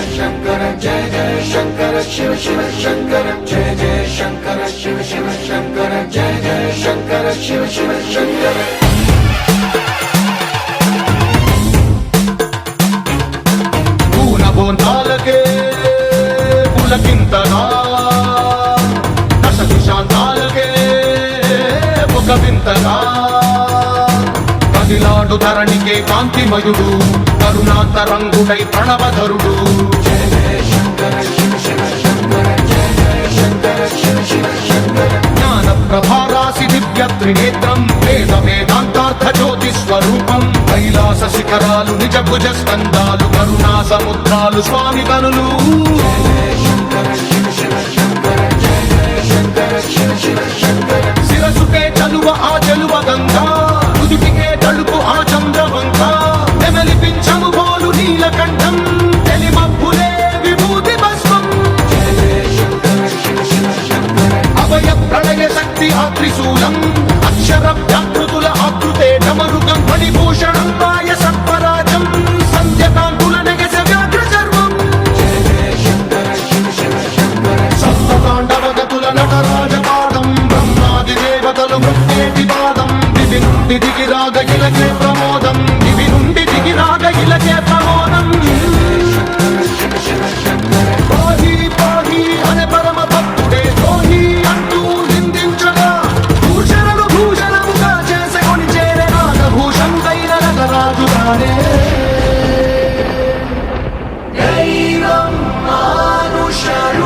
शंकर जय जय शंकर शिव शिव शंकर जय जय शंकर शिव शिव शंकर जय जय शंकर शिव शिव शंकर పూనబోంతాలకే పులకింతగా దశ దిశాంతాలకే ఒక వింతగా కదిలాడు ధరణికే కాంతిమయుడు కరుణాంతరంగుడై ప్రణవధరుడు जय जय शंकर शिव शिव शंकर जय जय शंकर शिव शिव शंकर జ్ఞాన ప్రభారాసి దివ్య త్రినేత్రం వేద వేదాంతార్థ జ్యోతి స్వరూపం కైలాస శిఖరాలు నిజ భుజ స్కందాలు కరుణా సముద్రాలు స్వామి కనులు जय जय शंकर शिव शिव शंकर जय जय शंकर शिव शिव शंकर శిరసుకే చలువ ఆ చెలువ గంగా నుదుటికే తడుపు ఆ చంద్రవంక నెమలిపించము పోలు నీలకంఠం తెలిమబ్బులే విభూతి భస్మం जय जय शंकर शिव शिव शंकर అభయ ప్రళయ శక్తి ఆ త్రిశూలం అక్షర వ్యాకృతుల ఆకృతే డమరుకం ఫణిభూషణం పాయ సత్పరాజం సంధ్యకాంతుల నెగస వ్యాఘ్ర చర్మం जय जय शंकर शिव शिव शंकर సప్తతాండవగతుల నటరాజపాదం బ్రహ్మాది దేవతలు మృత్యేటి పాదం దివి నుండి దిగి రాగ ఇలకే ప్రమోదం దివి నుండి దిగి రాగ ఇలకే ప్రమోదం शिव शिव शंकर పాహి పాహి అనే పరమ భక్తుడే ద్రోహి అంటూ నిందించగా భూషణలు భూషణముగా చేసుకొని చేరే నాగభూషణుడైన నటరాజుగానే दैवं मानुषरूपेण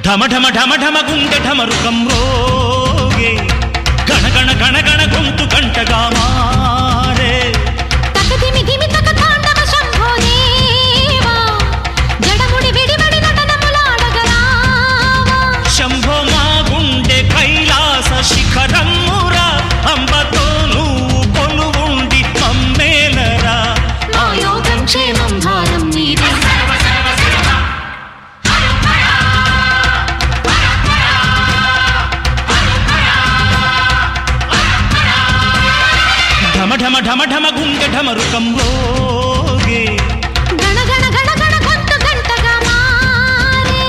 ఢమ ఢమ ఢమ ఢమ గుండె ఢమరుకం రోగే గణ గణ గణ గణ గొంతు గంటగా మారే తకదిమి దిమి తక తాండవ శంభో దేవా జడముడి విడివడి నటనములాడగరావా శంభో మా గుండె కైలాస శిఖరమురా అంబతో నువ్వు కొలువుండి అమ్మేలరా మా యోగం క్షేమం భారం నీదే ఢమ ఢమ ఢమ ఢమ గుండె ఢమరుకం రోగే గణ గణ గణ గణ గొంతు గంటగా మారే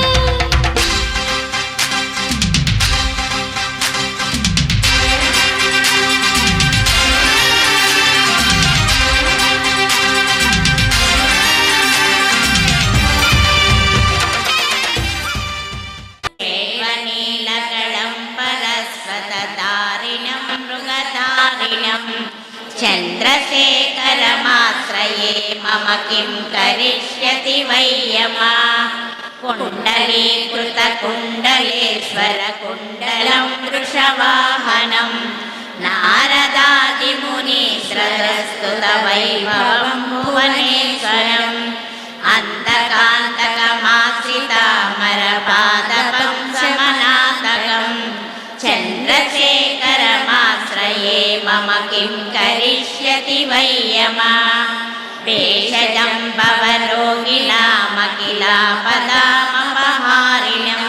నీలకళంబరస్వతధారిణం మృగధారిణం చంద్రశేఖరమాశ్రయే మమ కిం కరిష్యతి వయ్యమా కుండలీకృత కుండలేశ్వర కుండలం వృషవాహనం నారదాదిమునీశ్వరస్తుత వైభవం భువనేశ్వరం అంతకాంతకమాశ్రితామరపాదకం సమనాతకం చంద్రశేఖరమాశ్రయే మమ కిం కరిష్యతి వయ్యమా భేషజం భవరోగిణామఖిలాపదామపహారిణం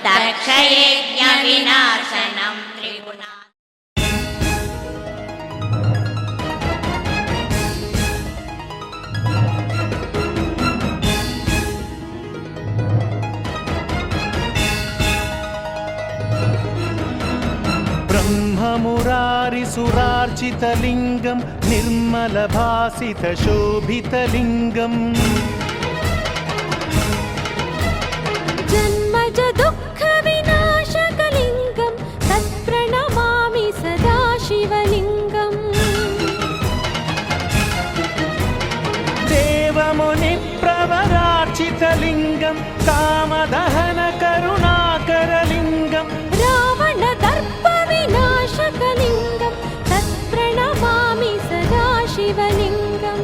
దక్షయజ్ఞ వినాశనం త్రిగుణా ब्रह्ममुरारिसुरार्चितलिङ्गं निर्मलभासितशोभितलिङ्गम् जन्मज दुःखविनाशकलिङ्गं तत्प्रणमामि सदा शिवलिङ्गम् देवमु లింగం కామదహన కరుణాకరలింగం రావణ దర్ప వినాశకలింగం తత్ప్రణమామి సదాశివలింగం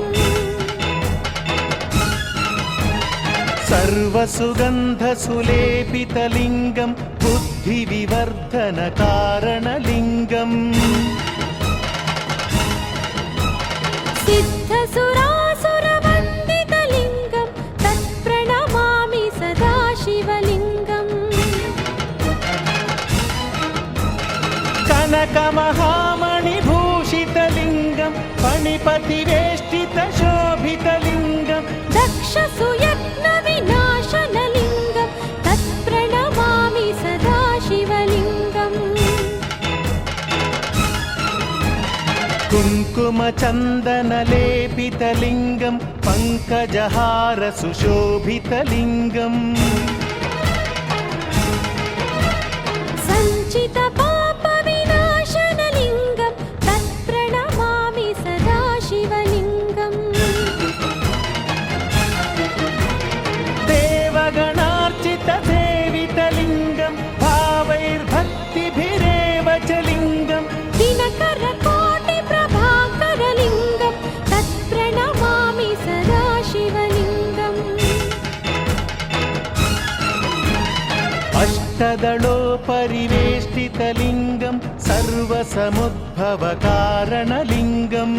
సర్వసుగంధసులేపితలింగం బుద్ధివివర్ధనకారణలింగం సిద్ధసురాసురవందితలింగం తత్ప్రణమామి సదాశివలింగం కనకమహామణిభూషితలింగం ఫణిపతివేష్టితశోభితలింగం దక్షసుయజ్ఞ వినాశనలింగం తత్ప్రణమామి సదాశివలింగం కుంకుమచందనలేపితలింగం పంకజహార సుశోభితలింగం సంచిత పాప వినాశనలింగం తత్ప్రణమామి సదాశివలింగం దేవగణార్చిత సేవితలింగం భావైర్భక్తిభిరేవ చ లింగం దినకర కోటి ప్రభాకరలింగం తత్ప్రణమామి సదాశివలింగం అష్టదళోపరివేష్టితలింగం సర్వసముద్భవకారణలింగం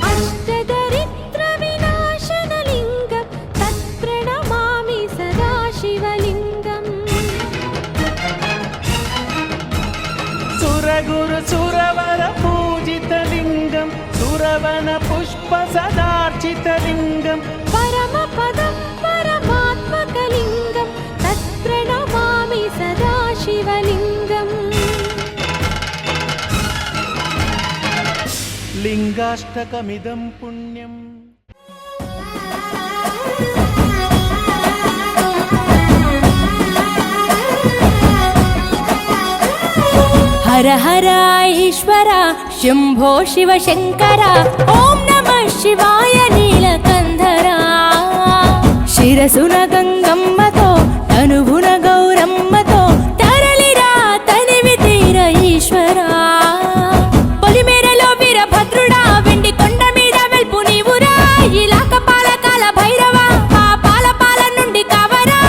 అష్టదరిద్ర వినాశనలింగం తత్ప్రణమామి సదాశివలింగం సురగురు సురవర పూజితలింగం సురవన పుష్ప సదార్చితలింగం పరమపదం పరమాత్మకలింగం తత్ప్రణమామి సదాశివలింగం లింగాష్టకమిదం పుణ్యం హర హర ఈశ్వర శంభో శివ శంకర ఓం నమః శివాయ నీలకంధర శిరసున గంగమ్మతో తనువున గౌరమ్మతో తరలిరా తనివి తీర ఈశ్వర పొలిమేరలో వీరభద్రుడా వెండి కొండ మీద వెల్పు నీవురా ఇలాక పాలకాల భైరవ పాపాల పాల నుండి కవరా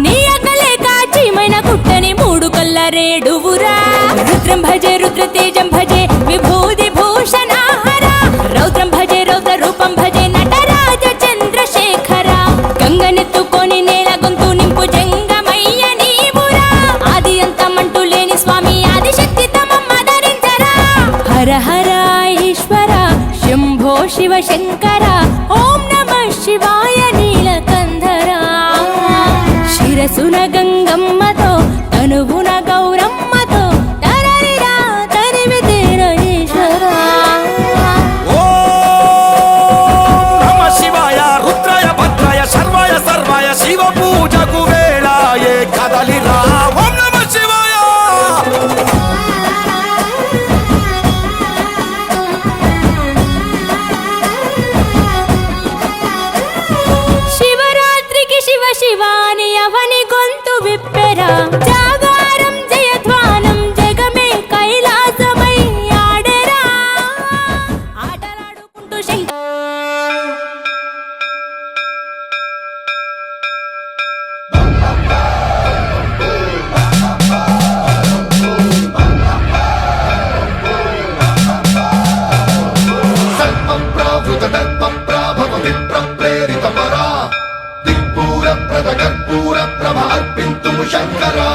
నీ అక్కలే కాచిమైన కుట్టని మూడు కొల్ల రేడువురా రుద్రం భజే రుద్ర తేజం భజే విభూది భూషణ హర రౌద్రం భజే రౌద్ర రూపం భజే నటరాజ చంద్రశేఖర గంగనెత్తుకొని నేల గొంతు నింపు జంగమయ్య నీవురా ఆది అంతమంటూ లేని స్వామి ఆదిశక్తి తమమ్మ ధరించరా హర హర ఈశ్వర శంభో శివ శంకర ఓం నమః శివాయ నీలకంధర శిరసున గంగమ్మతో తనువున గౌరమ్మతో తరలిరా తనివి తీర ఈశ్వర నమ శివాయ రుద్రాయ భద్రాయ సర్వాయ సర్వాయ శివ పూజకు వేళాయే కదలిరా ఓం నమ శివాయ శివరాత్రికి శివ శివాని అవని గొంతు విప్పెరా జాగారం జయధ్వానం జగమే కైలాసమై ఆడెరా ఆటలాడుకుంటూ సర్వం ప్రావృత దర్పం ప్రాభవ విప్రప్రేరిత పరా దిక్పూర ప్రద కర్పూర ప్రభ అర్పింతుము శంకరా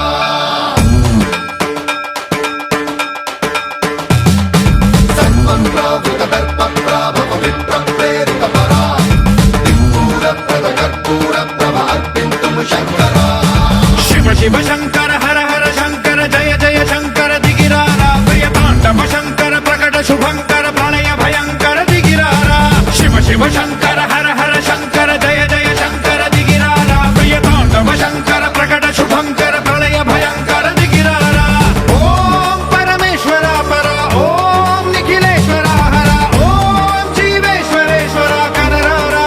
సర్వం ప్రావృత దర్ప ప్రాభవ విప్రప్రేరిత పరా దిక్పూర ప్రద కర్పూర ప్రభ అర్పింతుము శంకరా శివ శివ శంకర హర హర శంకర జయ జయ శంకర దిగిరారా ప్రియ తాండవ శంకర ప్రకట శుభంకర ప్రళయ భయంకర దిగిరారా శివ శివ శంకర హర హర శంకర జయ జయ శంకర దిగిరారా ప్రియ తాండవ శంకర ప్రకట శుభంకర ప్రళయ భయంకర దిగిరారా ఓం పరమేశ్వర పర ఓం నిఖిలేశ్వర హర ఓం జీవేశ్వరేశ్వర కరరారా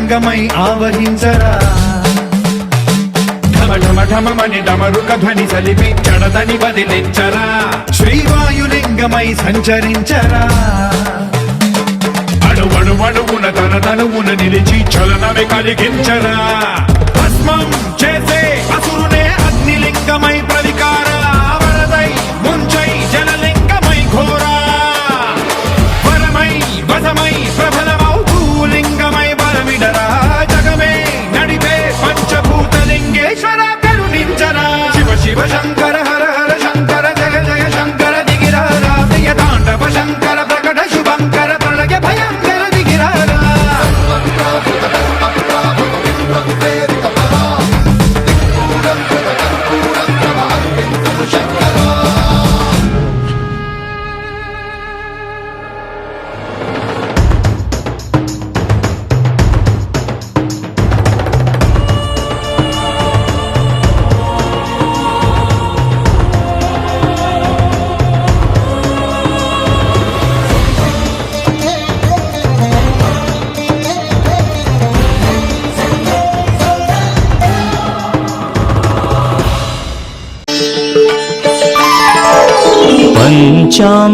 లింగమై ఆవహించరా ఢమ ఢమ ఢమమని డమరుక ధ్వని సలిపి జడదని వదిలించరా శ్రీవాయులింగమై సంచరించరా అణువణువున తన తనువున నిలిచి చలనమే కలిగించరా భస్మం చేసే అసురునే అగ్నిలింగమై ప్రవికార వరదై ముంచై జలలింగమై ఘోరా వరమై వసమై ప్రబలమౌతూ లింగమై బలమిడరా జగమే నడిపే పంచభూతలింగేశ్వర కరుణించరా శివ శివ శంకర హర హర శంకర జయ జయ శంకర దిగిరారా ప్రియ తాండవ శంకర ప్రకట శుభంకర ప్రళయ భయంకర దిగిరారా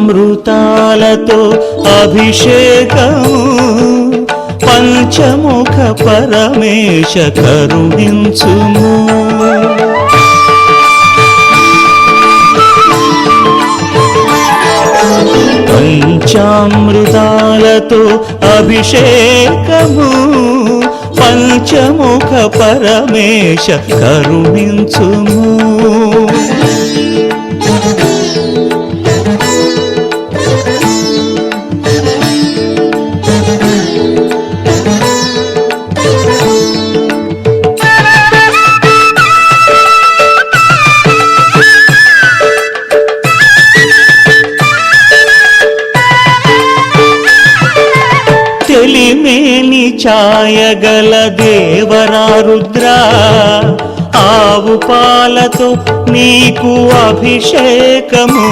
పంచామృతాలతో అభిషేకము పంచముఖ పరమేశ కరుణించుము పంచామృతాలతో అభిషేకము పంచముఖ పరమేశ కరుణించుము తెలిమేని ఛాయగల దేవరా రుద్రా ఆవు పాలతో నీకు అభిషేకము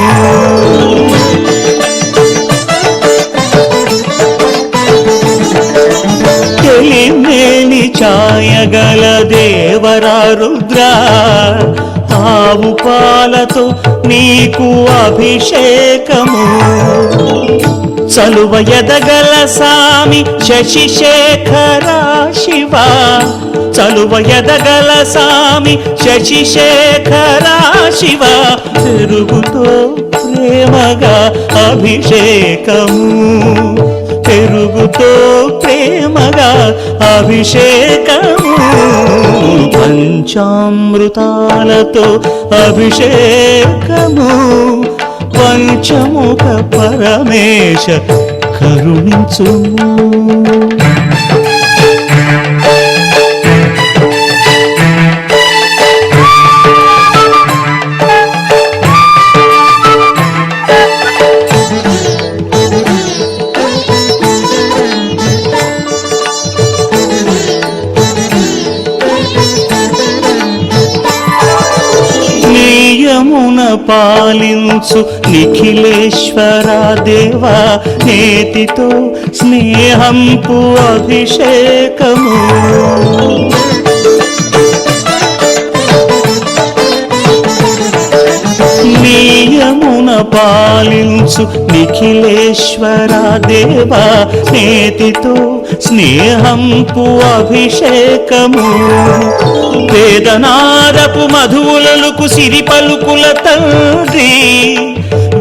తెలిమేని ఛాయగల దేవరా రుద్రా ఆవు పాలతో నీకు అభిషేకము చలువ ఎదగల సామి శశిశేఖర శివ చలువ ఎదగల సామి శశిశేఖర శివ పెరుగుతో ప్రేమగా అభిషేకము పెరుగుతో ప్రేమగా అభిషేకము పంచామృతాలతో అభిషేకము పంచముఖ పరమేశ కరుణించుము నియమున పాలించు నిఖిలేశ్వర దేవా నేతితో స్నేహంపు అభిషేకము నియమున పాలించు నిఖిలేశ్వర దేవా నేతితో స్నేహంపు అభిషేకము వేదనాదపు మధువులకు సిరి పలుకుల తండ్రి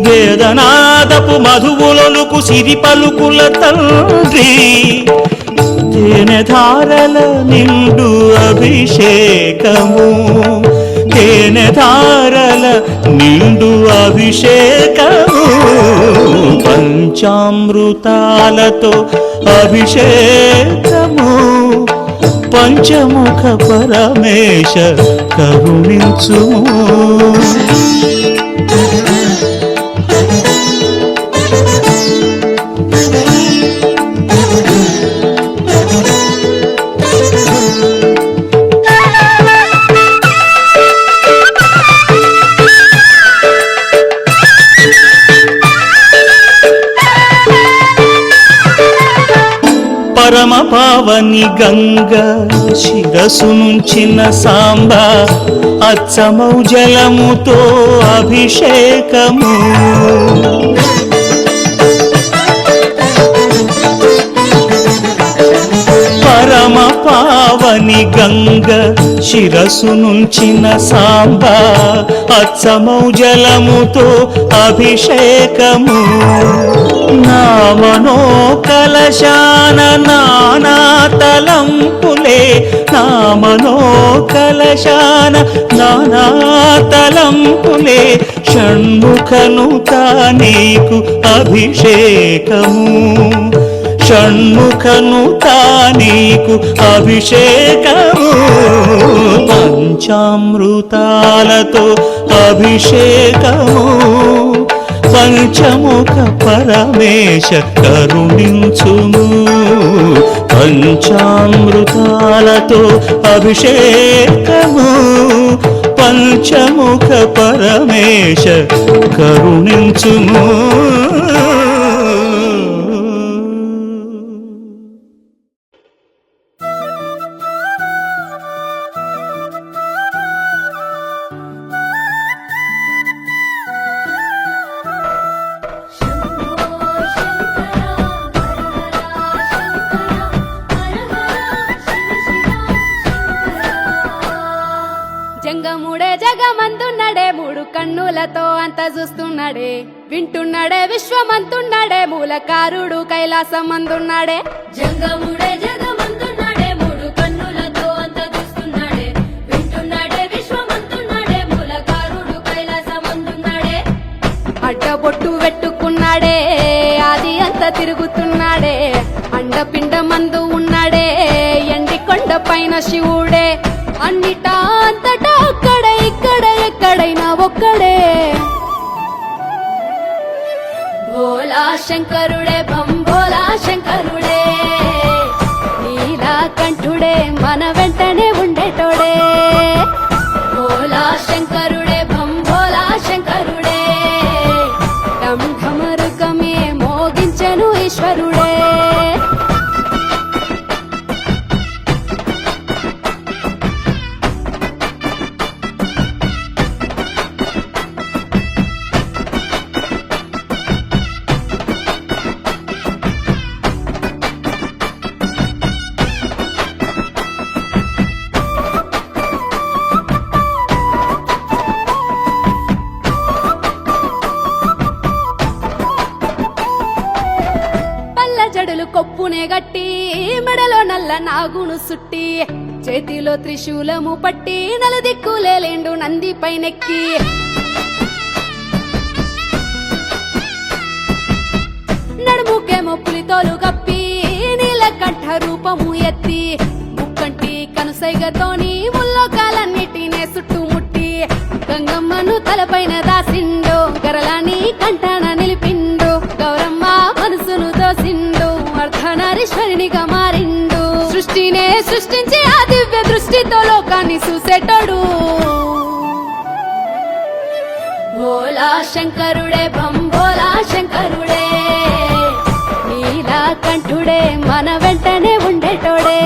వేదనాదపు మధువులకు సిరి పలుకుల తండ్రి తేనె ధారల నిండు అభిషేకము తేనె ధారల నిండు అభిషేకము పంచామృతాలతో అభిషేకము పంచముఖ పరమేశ కరుణించుము పరమ పావని గంగ శిరసు నుంచిన సాంబ అచ్చమౌ జలముతో అభిషేకము పరమ పావని గంగ శిరసు నుంచిన సాంబ అచ్చమౌ జలముతో అభిషేకము నా మనో కలశాన నానా తలంపులే నా మనో కలశాన నానా తలంపులే షణ్ముఖనుత నీకు అభిషేకము షణ్ముఖనుత నీకు అభిషేకము పంచామృతాలతో అభిషేకము పంచముఖ పరమేశ కరుణించుము పంచామృతాలతో అభిషేకము పంచముఖ పరమేశ కరుణించుము జంగముడే జగమందున్నాడే మూడు కన్నులతో అంత చూస్తున్నాడే వింటున్నాడే విశ్వమంతున్నాడే మూలకారుడు కైలాసమందున్నాడే జంగముడే జగమంతున్నాడే మూడు కన్నులతో అంత చూస్తున్నాడే వింటున్నాడే విశ్వమంతున్నాడే మూలకారుడు కైలాసమందున్నాడే అడ్డబొట్టు పెట్టుకున్నాడే ఆది అంత తిరుగుతున్నాడే అండపిండ మందు ఉన్నాడే ఎండి కొండ పైన శివుడే అన్నిటా అంతటా అక్కడే ఇక్కడ ఎక్కడైనా ఒక్కడే భోలా శంకరుడే భంభోలా శంకరుడే నీలకంఠుడే మన వెంటనే ఉండేటోడే భోలా శంకరుడే భంభోలా శంకరుడే ఢం ఢమరుకమే మోగించెను ఈశ్వరుడే జడులు కొప్పునే గట్టి మెడలో నల్ల నాగును సుట్టి చేతిలో త్రిశూలము పట్టి నలుదిక్కులేండు నంది పైనెక్కి నడుముకేమో పులితోలు కప్పి నీలకంఠ రూపము ఎత్తి ముక్కంటి కనుసైగతోని ముల్లోకాలన్నిటినే చుట్టుముట్టి గంగమ్మను తలపైన దాసిండు గరలాని కంఠాన నిలిపిండు గౌరమ్మ మనసును దోసిండు అర్ధనారీశ్వరునిగా మారిండు సృష్టినే సృష్టించి ఆ దివ్య దృష్టితో లోకాన్ని చూసేటోడు భోలా శంకరుడే భంభోలా శంకరుడే నీలకంఠుడే మన వెంటనే ఉండేటోడే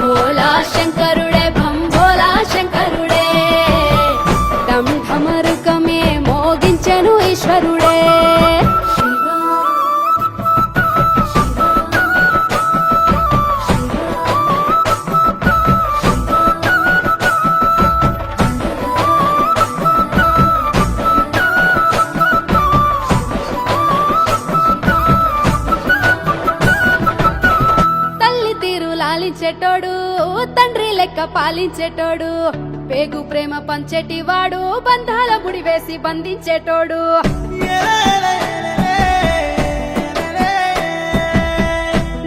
భోలా శంకరుడే భంభోలా శంకరుడే ఢం ఢమరుకమే మోగించెను ఈశ్వరుడే లాలించేటోడు తండ్రి లెక్క పాలించేటోడు పేగు ప్రేమ పంచేటివాడు బంధాల ముడి వేసి బంధించేటోడు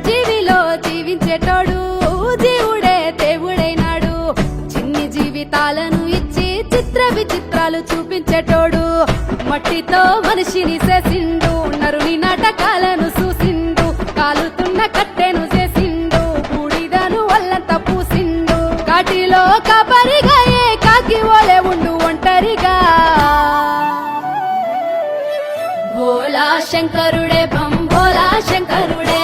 జీవిలో జీవించేటోడు జీవుడే దేవుడైనాడు చిన్ని జీవితాలను ఇచ్చి చిత్ర విచిత్రాలు చూపించేటోడు మట్టితో మనిషిని చేసిండు నరుని నాటకాలను చూసిండు కాలుతున్న కట్టెను చేసిండు బూడిదను వల్లంత పూసిండు కాటిలో కాపరిగా ఏ కాకి ఓలే ఉండు ఒంటరిగా భోలా శంకరుడే భంభోలా శంకరుడే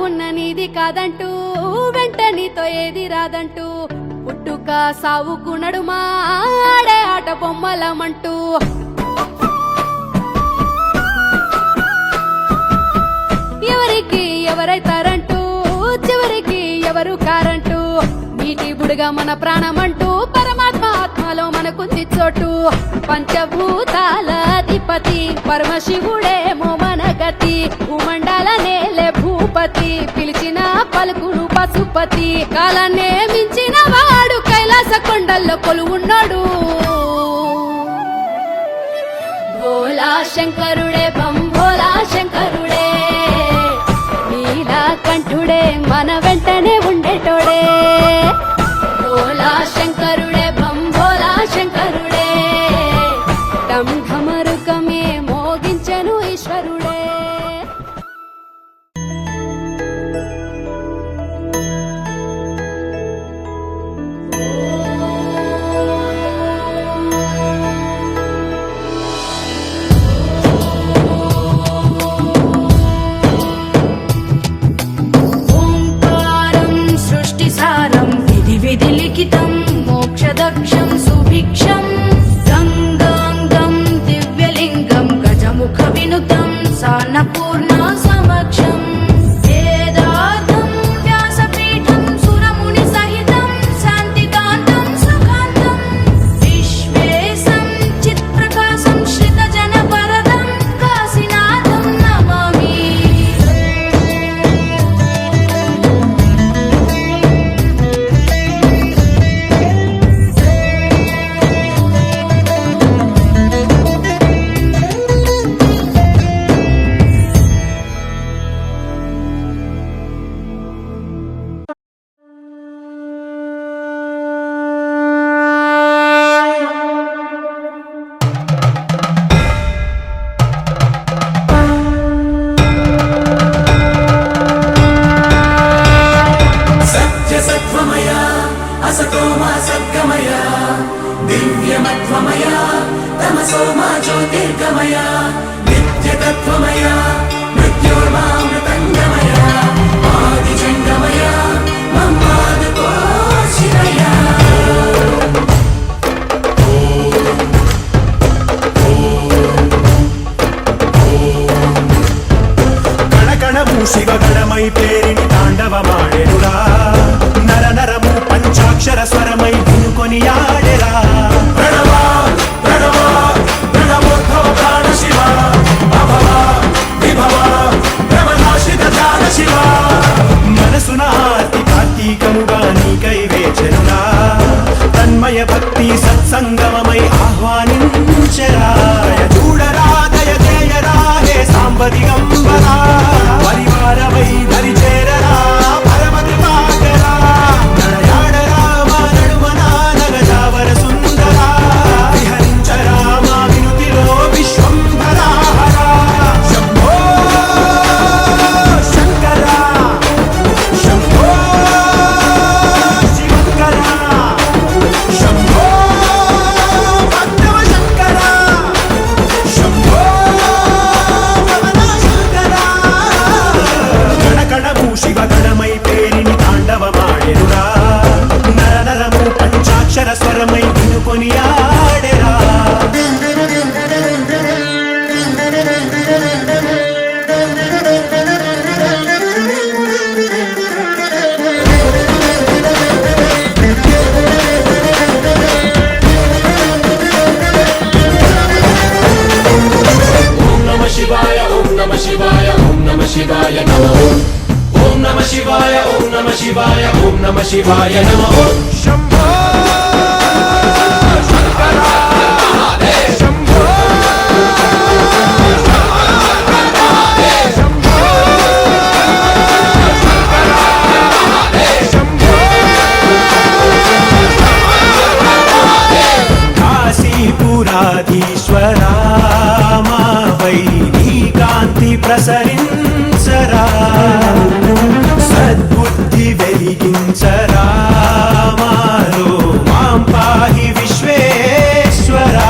ఉన్న నీది కాదంటూ వెంట నీతో ఏది రాదంటూ పుట్టుక సావుకు నడుమా ఆడే ఆట బొమ్మలమంటూ ఎవరికి ఎవరైతారంటూ చివరికి ఎవరు కారంటూ నీటి బుడిగా మన ప్రాణమంటూ పరమాత్మ ఆత్మలో మనకుంది చోటు పంచభూతాల అధిపతి పరమశివుడేమో మన గతి భూమండల నేలే భూపతి పిలిచిన పలుకును పశుపతి కాలాన్నే మించిన వాడు కైలాస కొండల్లో కొలువున్నాడు భోలా శంకరుడే భోలా శంకరుడే కంఠుడే మన వెంటనే ఉండేటోడే భోలా శంకరుడే భోలా శంకరుడే ఢమ్ ఢమరుకమే మోగించెను ఈశ్వరుడే मोक्षदक्षं सुभिक्षं गङ्गाङ्गं दिव्यलिङ्गं गजमुखविनुतं सान्नपूर्णा समक्षं वेदार्थं व्यासपीठं सुरमुनिसहितं शान्तिकान्तं सुखान्तं विश्वेशं चित्प्रकाशं श्रितजनवरदं काशीनाथं नमामि శివగణమై పేరిని తాండవమాడెనురా నర నరము పంచాక్షర స్వరమై వినుకొని ఆడెరా ప్రణవా ప్రణవా ప్రణవోద్భవ ప్రాణ శివ అభవ విభవ ప్రమనాశిత ధ్యాన శివ మనసున ఆర్తి కార్తీకముగా నీకై వేచెనురా తన్మయ భక్తి సత్సంగమమై ఆహ్వానించెరా చూడరా దయ చేయరా హే సాంబదిగంబరా పరివారమై దరి చేరరా పరమ కృపాకరా నడయాడరా మా నడుమన నగజావర సుందరా విహరించరా మా వినుతిలో విశ్వంభరా శంభో శంకర శంభో శివంకర శంభో భక్తవ శంకర శంభో శివగణమై పేరిని తాండవమాడెనురా నర నరము పంచాక్షర స్వరమై వినుకొని ఆడెరా ఓం నమ శివాయ ఓం నమ శివాయ ఓం నమ శివాయ నమః ఓం నమ శివాయ ఓం నమ శివాయ ఓం నమ శివాయ నమః శంభో శంకర శంభో శంభో శంకర శంభో కాశీపురాధీశ్వరా మా వై నీ కాంతి ప్రసరించరా సద్బుద్ధి వెలిగించరా మాలో మాం పాహి విశ్వేశ్వరా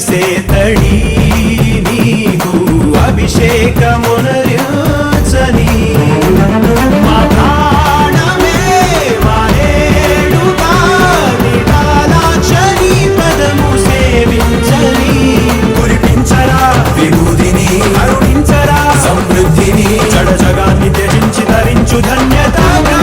సేతడి నీకు అభిషేకమునర్చని మా ప్రాణమే వారేడుగా నిటాలాక్షని పదము సేవించని కురిపించరా విభూతిని కరుణించరా సమృద్ధిని జడ జగాన్ని త్యజించి ధరించు ధన్యతగా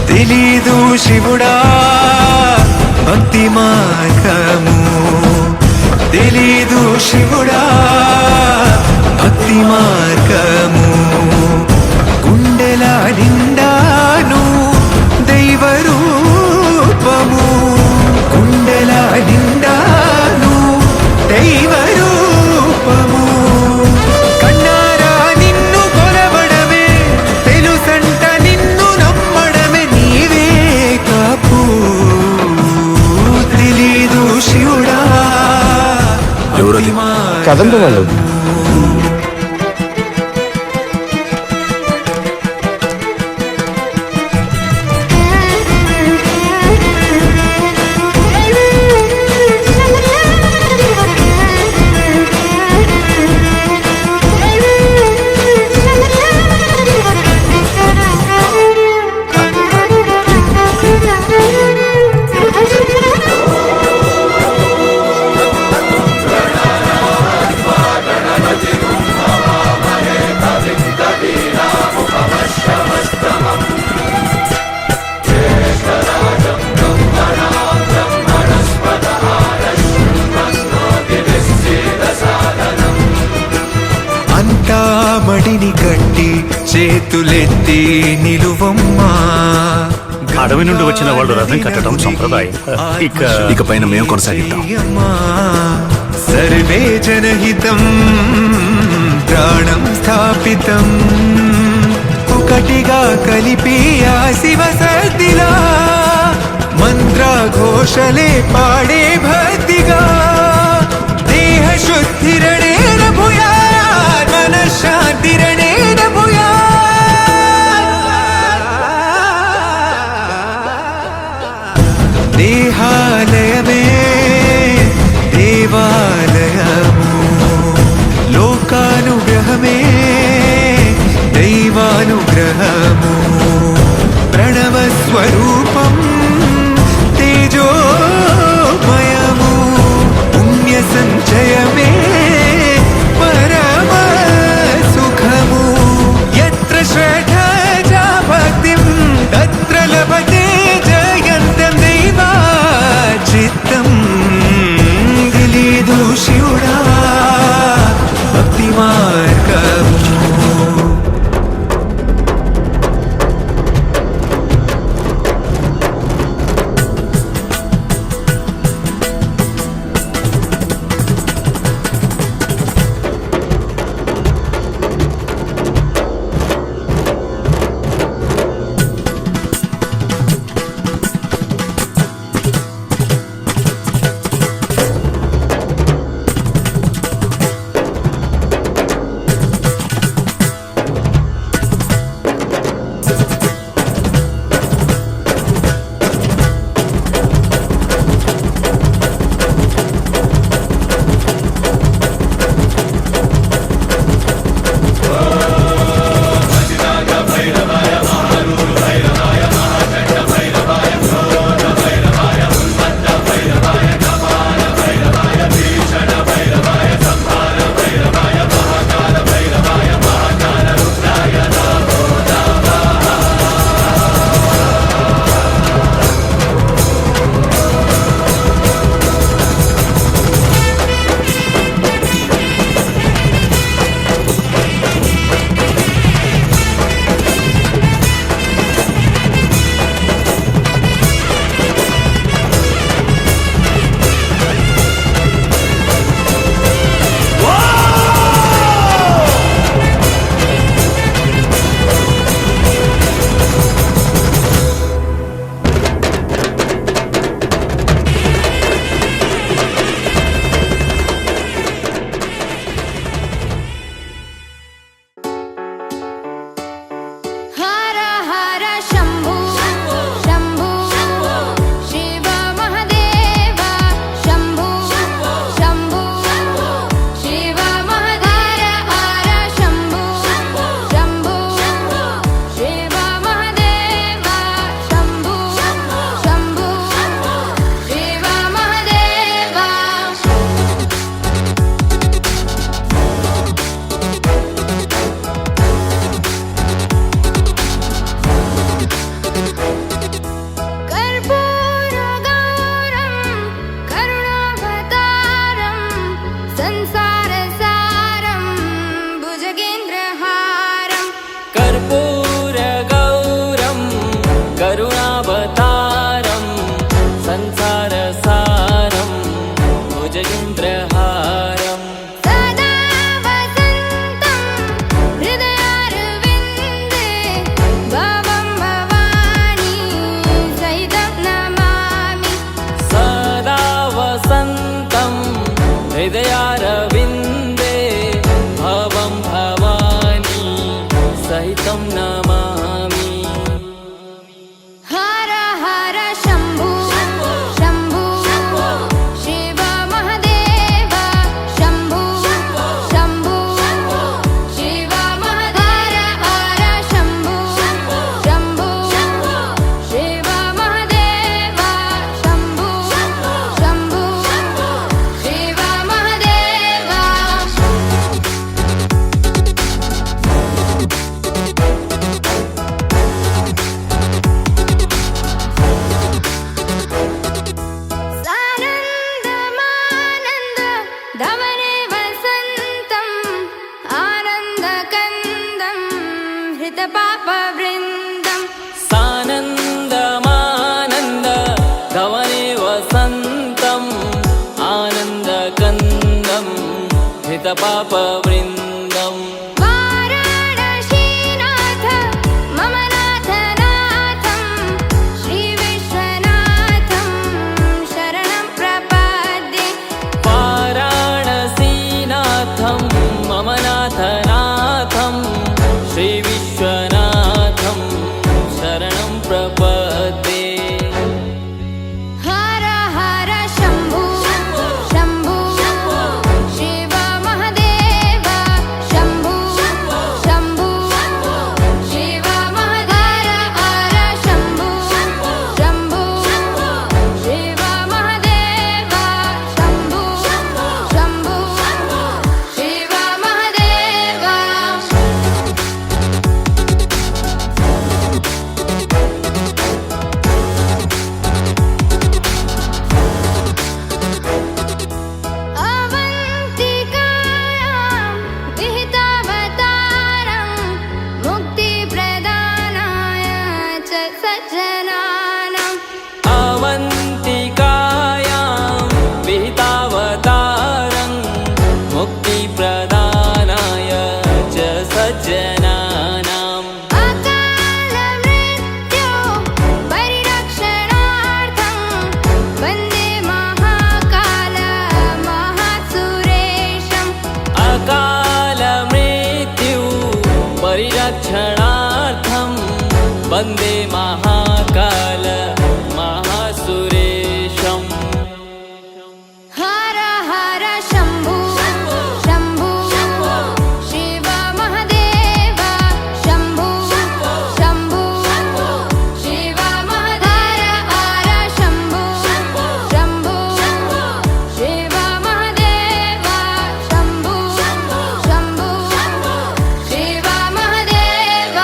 తెలీదు శివుడా భక్తి మార్గము తెలీదు శివుడా భక్తి మార్గము గుండెల నిండాను దైవ రూపము గుండెల నిండాను దైవ రూపము కన్నారా నిన్ను కొలవడమే తెలుసంట నిన్ను నమ్మడమే నీవే కాపు తెలీదు శివుడా కదండి వాళ్ళు మడిని కట్టి చేతులెత్తి నిలువమ్మా అడవి నుండి వచ్చిన వాళ్ళు రథం కట్టడం సంప్రదాయం ఇకపైన మేము కొనసాగిద్దాం సర్వే జనహితం ప్రాణం స్థాపితం ఒకటిగా కలిపి ఆ శివ సద్దిలా మంత్రఘోషలే పాడే భక్తిగా దేహ శుద్ధిరణేన భూయా శాంతిరణేన భూయా దేహాలయమే దేవాలయము లోకానుగ్రహమే దైవానుగ్రహము ప్రణవ స్వరూపం తేజోమయము పుణ్య సంచయమే पापवृन्दम् वाराणसीनाथ मम नाथनाथं श्रीविश्वनाथं शरणं प्रपद्ये वाराणसीनाथं मम नाथनाथं श्रीविश्वनाथं शरणं प्रपद्ये हर हर शम्भु शम्भु शिव महदेव शम्भु शम्भु शिव महदेव हर शम्भु शम्भु शिव महदेव शम्भु शम्भु शिव महदेव अवन्तिकायां विहितावतारं मुक्तिप्रदानाय च सज्जनानाम् अवन्तिकायां विहितावतारं मुक्तिप्रदानाय च सज्जनानाम् अकालमृत्यो परिरक्षणार्थं वन्दे महाकाल महासुरेशम् अकालमृत्यु परिरक्षणार्थं वन्दे महाकाल महासुरेशम् हर हर शम्भु शम्भु शिव महदेव शम्भु शम्भु शिव महदेव हर शम्भु शम्भु शिव महदेव शम्भु शम्भु शिव महदेव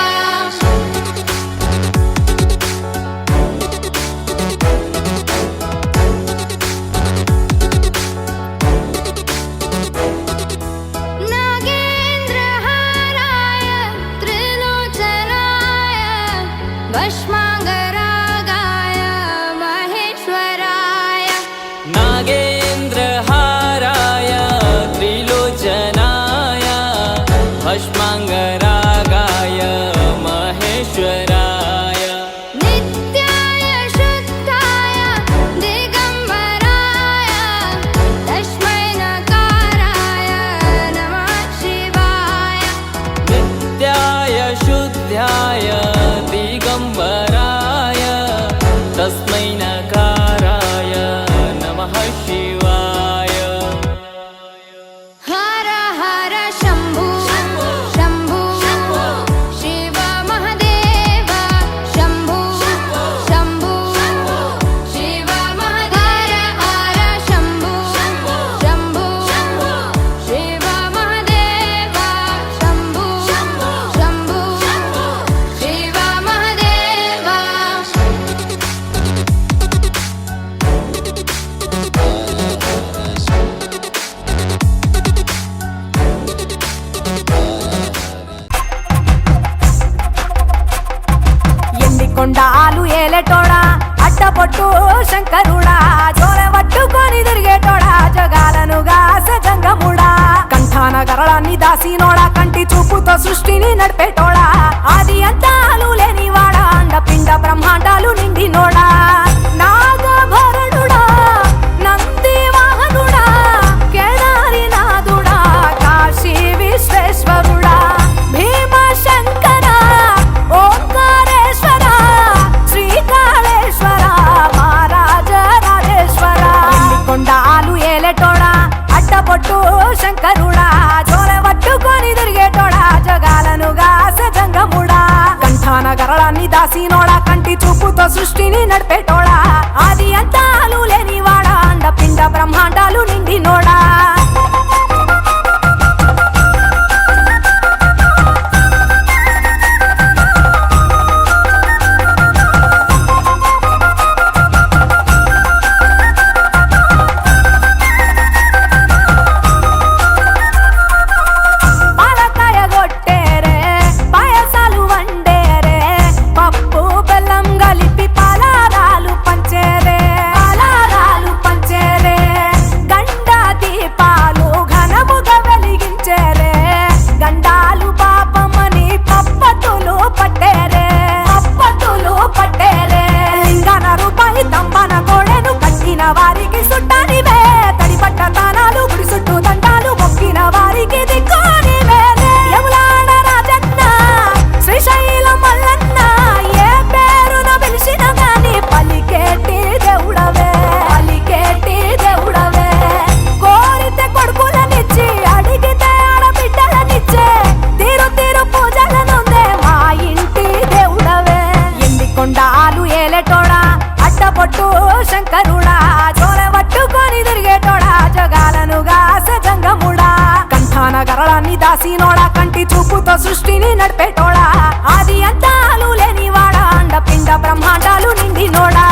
नागेन्द्रहाराय त्रिलोचनाय भस्माङ्गरागाय महेश्वराय नागेन्द्रहाराय त्रिलोचनाय भस्माङ्गरागाय महेश्वराय नित्याय शुद्धाय दिगम्बराय तस्मै नकाराय नमः शिवाय नित्याय शुद्ध्याय दिगम्बराय तस्मै नकाराय नमः शिवाय हर हर शम्भु शम्भु शिव महदेव शम्भु शम्भु शिव महदेव हर शम्भु शम्भु शिव महदेव शम्भु शम्भु शिव महदेव ఎండికొండాలు ఏలేటోడా అడ్డపొట్టు శంకరుడా జోర పట్టుకొని తిరిగేటోడా జగాలను గాస జంగముడా కంఠాన గరళాన్ని దాసినోడా కంటి చూపుతో సృష్టిని నడిపేటోడా ఆది అంతాలు లేనివాడా అండపిండ బ్రహ్మాండాలు నిండినోడా నాగభరణుడా నంది వాహనుడా కేదారి నాథుడా కాశీ విశ్వేశ్వరుడా భీమ శంకర ఓంకారేశ్వర శ్రీకాళేశ్వర మహారాజ రాజేశ్వర కొండాలు ఏలేటోడా అడ్డపొట్టు శంకరుడా జోర పట్టుకొని తిరిగేటోడా జగాలను గాస జంగముడా కంఠాన గరళాన్ని దాసినోడా కంటి చూపుతో సృష్టిని నడిపేటోడా ఆది అంతాలు లేనివాడా అండపిండ బ్రహ్మాండాలు నిండినోడా పాలకాయ కొట్టేరే పాయసాలు వండేరే పప్పు బెల్లం కలిపి పలారాలు పంచేరే పలారాలు పంచేరే గండా దీపాలు ఘనముగా వెలిగి కొండాలు ఏలేటోడా అడ్డపొట్టు శంకరుడా జోలె పట్టుకొని తిరిగేటోడా జగాలను గాసె జంగముడా కంఠాన గరళాన్ని దాసినోడా కంటి చూపుతో సృష్టిని నడిపేటోడా ఆది అంతాలు లేనివాడా అండపిండ బ్రహ్మాండాలు నిండినోడా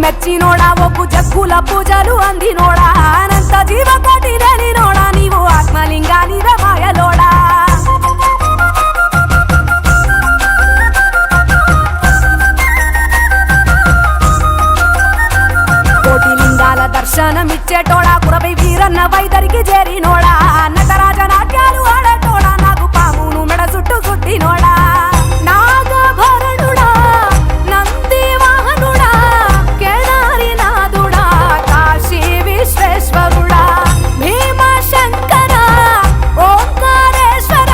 మెచ్చినోడా ఒప్పు జగ్గుల పూజలు అందినోడా అనంత జీవకోటి లేనినోడా నీవు ఆత్మలింగాని రమాయలోడా కోటి లింగాల దర్శనమిచ్చేటోడా కురవై వీరన్న వైదరికి చేరినోడా నటరాజ నాట్యాలు ఆడటోడా నాకు పామును మెడ చుట్టూ చుట్టినోడా నాగభరణుడా నంది వాహనుడా కేదారినాథుడా కాశీ విశ్వేశ్వరుడా భీమ శంకర ఓంకారేశ్వర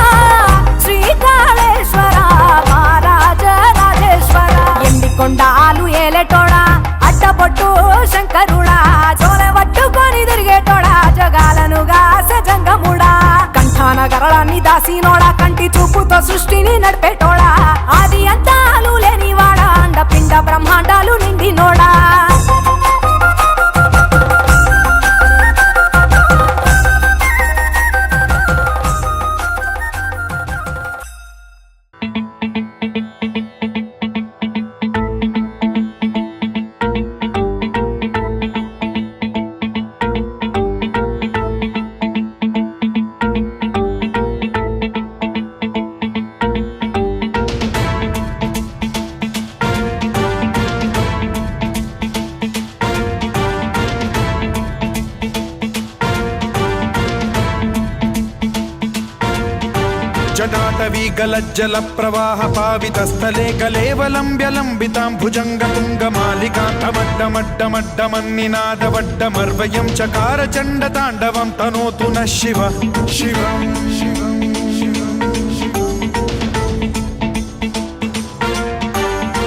శ్రీకాళేశ్వర మహారాజ రాజేశ్వర ఎండికొండాలు ఏలేటోడా అడ్డపొట్టు శంకరుడా జోలె పట్టుకొని తిరిగేటోడా జగాలను గాసె జంగముడా కంఠాన గరళాన్ని దాసినోడా కంటి చూపుతో సృష్టిని నడిపేటోడా ఆది అంతాలు లేనివాడా అండపిండ బ్రహ్మాండాలు నిండినోడా జటాటవీగలజ్జల ప్రవాహ పావితస్థలే కలేవలంబ్యలంబితాం భుజంగతుంగమాలికాంతమడ్డమడ్డమడ్డమన్నినాదవడ్డమర్వయం చకార చండ తాండవం తనోతు న శివ శివం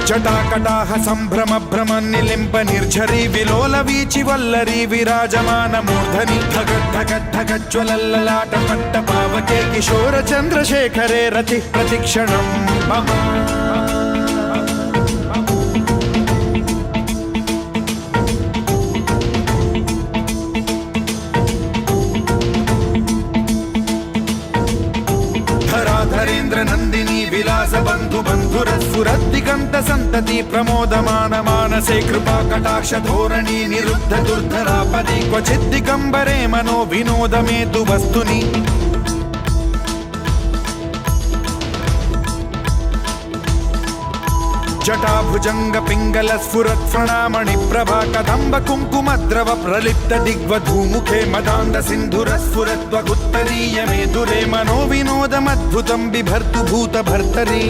జటాకటాహ సంభ్రమ భ్రమ నిలింప నిర్ఝరీ విలోల వీచి వల్లరీ విరాజమాన మూర్ధని ధగద్ధగద్ధగజ్వలల్లలాట పట్ట పావకే కిశోర చంద్రశేఖరే రతి ప్రతిక్షణం ధరేంద్ర నందిని విలాస బంధు బంధురస్ఫురద్దిగంత సంతతి ప్రమోదమాన మానసే కృపా కటాక్ష ధోరణి నిరుద్ధ దుర్ధరాపది క్వచిద్దిగంబరే మనో వినోదమేతు వస్తుని జటాభుజంగ పింగళ స్ఫురత్ ప్రణామణి ప్రభా కదంబ కుంకుమద్రవ ప్రలిప్త దిగ్వధూముఖే మదాంద సింధుర స్ఫురత్వగుత్తరీయ మేధురే మనో వినోదమద్భుతం బిభర్తు భూత భర్తరి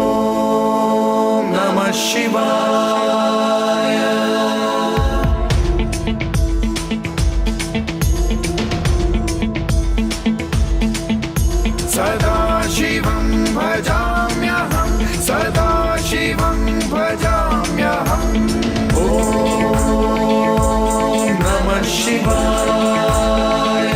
ఓం నమః శివాయ సదాశివం భజామ్యహం సదాశివం భజామ్యహం ఓం నమః శివాయ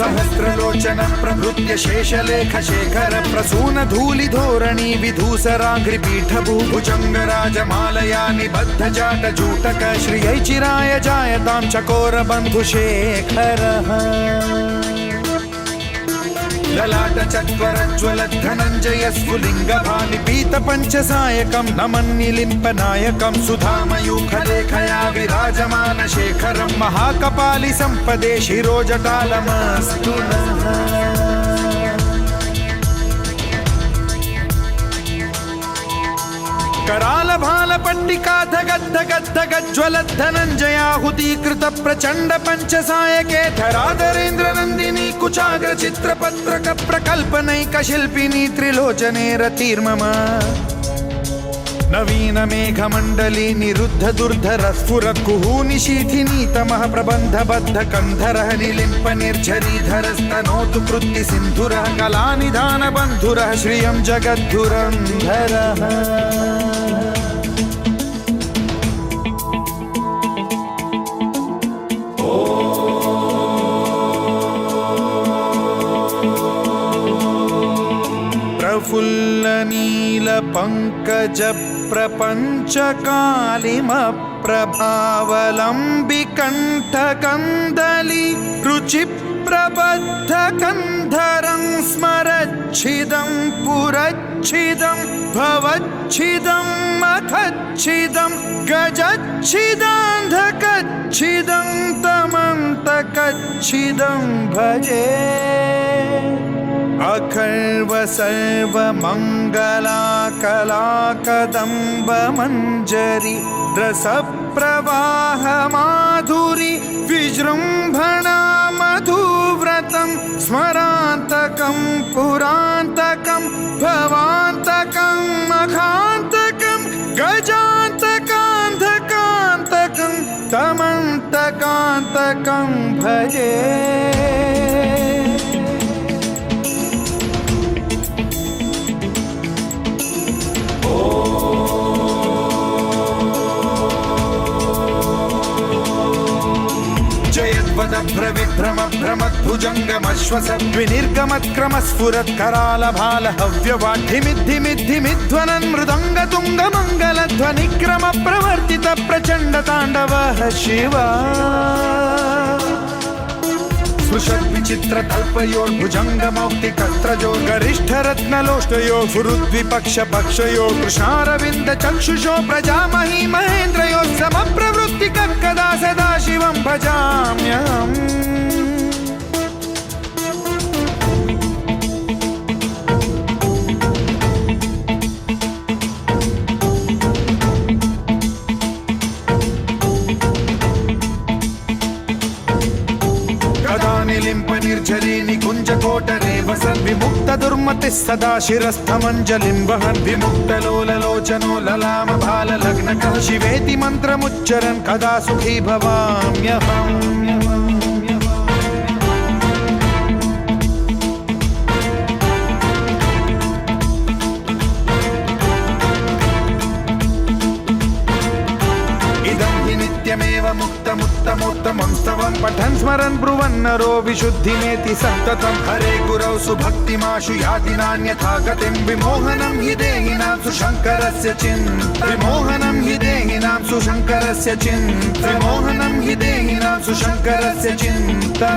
सहस्रलोचन प्रभृत्य शेषलेख शेखर प्रसून धूलि धोरणी विधूसराघ्रिपीठ भुजङ्गराजमालया निबद्ध जाट जूटक श्रियै चिराय जायतां चकोर बन्धुशेखरः ललाट चत्वरज्वल धनञ्जय स्फुलिङ्गभानि पीत पञ्चसायकं नमन्निलिम्पनायकं सुधामयूखलेखया विराजमान शेखरं महाकपालि सम्पदे शिरोजटालमस्तु नः कराल भाल पट्टिका धगद्धगद्धगज्ज्वलद्धनञ्जयाहुतीकृत प्रचण्ड पञ्चसायके धराधरेन्द्र नन्दिनी कुचाग्र चित्रपत्रक प्रकल्पनैक शिल्पिनी त्रिलोचने रतिर्मम नवीन मेघमण्डली निरुद्ध दुर्धर स्फुर कुहूनिशीथिनी तमः प्रबन्धबद्ध कन्धरः निलिम्प निर्झरीधरस्तनोतु कृत्ति सिन्धुरः कलानिधान बन्धुरः श्रियं जगद्धुरन्धरः प्रफुल्ल नील पंकज प्रपंच कालिम प्रभावलंबि कंठ कंदली रुचि प्रबद्ध कंधरं स्मरच्छिदं पुरच्छिदं भवच्छिदं मखच्छिदं गजच्छिदान्धकच्छिदं तमन्तकच्छिदं भजे अखर्व सर्व मंगला कला कदम्ब मंजरी रस प्रवाह माधुरी विजृंभणा मधुव्रतं स्मरान्तकं पुरान्तकं भवान्तकं मखान्तकं गजान्तकान्धकान्तकं तमन्तकान्तकं भजे भ्रविभ्रम भ्रमद्भुजङ्गमश्वस विनिर्गमत्क्रमस्फुरत् कराल भाल हव्यवाढ्धिमिद्धिमिद्धिमिध्वनन् मृदङ्गतुङ्गमङ्गलध्वनिक्रम प्रवर्तित प्रचण्ड ताण्डवः शिवा सुषद्विचित्र कल्पयोर्भुजङ्गमौक्ति कस्त्रजो गरिष्ठ रत्नलोष्टयो गुरुद्विपक्ष पक्षयो कृष्णारविन्द चक्षुषो प्रजामही महेन्द्रयो समप्रवृत्ति कदा सदा शिवं भजाम्यहम् निलिम्प निर्झरी निकुञ्ज कोटरे वसन् विमुक्त दुर्मतिः सदा शिरस्थमञ्जलिं वहन् विमुक्त लोललोचनो ललाम भाल लग्नकः शिवेति मन्त्रमुच्चरन् कदा सुखी भवाम्यहम् नित्यमेव मुक्तमुत्तमोत्तमं स्तवं पठन् स्मरन् ब्रुवन्नरो विशुद्धिमेति सन्ततं हरे गुरौ सुभक्तिमाशु याति नान्यथा गतिं विमोहनं हि देहिनां सुशङ्करस्य चिन्ता विमोहनं हि देहिनां सुशङ्करस्य चिन्ता विमोहनं हि देहिनां सुशङ्करस्य चिन्ता